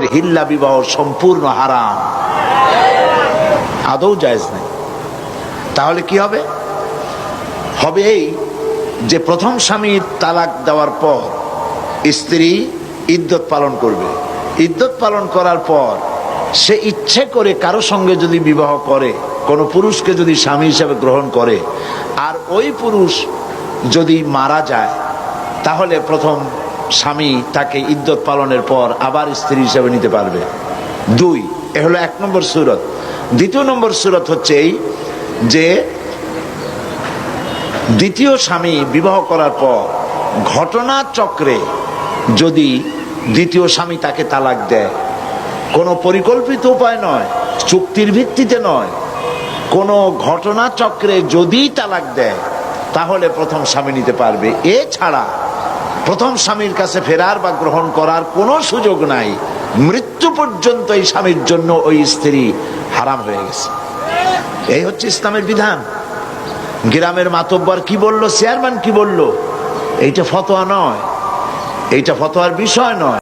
ধরনের হিল্লা বিবাহ সম্পূর্ণ হারাম, আদৌ জায়েজ নাই। তাহলে কি হবে? হবে এই যে প্রথম স্বামী তালাক দেওয়ার পর স্ত্রী ইদ্যত পালন করবে। ইদ্যত পালন করার পর সে ইচ্ছে করে কারো সঙ্গে যদি বিবাহ করে, কোনো পুরুষকে যদি স্বামী হিসেবে গ্রহণ করে, আর ওই পুরুষ যদি মারা যায়, তাহলে প্রথম স্বামী তাকে ইদ্যত পালনের পর আবার স্ত্রী হিসেবে নিতে পারবে। দুই, এ হলো 1 নম্বর সূরত। দ্বিতীয় নম্বর সূরত হচ্ছে এই যে দ্বিতীয় স্বামী বিবাহ করার পর ঘটনাচক্রে যদি দ্বিতীয় স্বামী তাকে তালাক দেয়, কোনো পরিকল্পিত উপায় নয়, চুক্তির ভিত্তিতে নয়, কোনো ঘটনাচক্রে যদি তালাক দেয়, তাহলে প্রথম স্বামী নিতে পারবে। এছাড়া প্রথম স্বামীর কাছে ফেরার বা গ্রহণ করার কোনো সুযোগ নাই। মৃত্যু পর্যন্ত এই স্বামীর জন্য ওই স্ত্রী হারাম হয়ে গেছে। এই হচ্ছে ইসলামের বিধান। গ্রামের মাতব্বর কি বলল, চেয়ারম্যান কি বলল, এইটা ফতোয়া নয়, এইটা ফতোয়ার বিষয় নয়।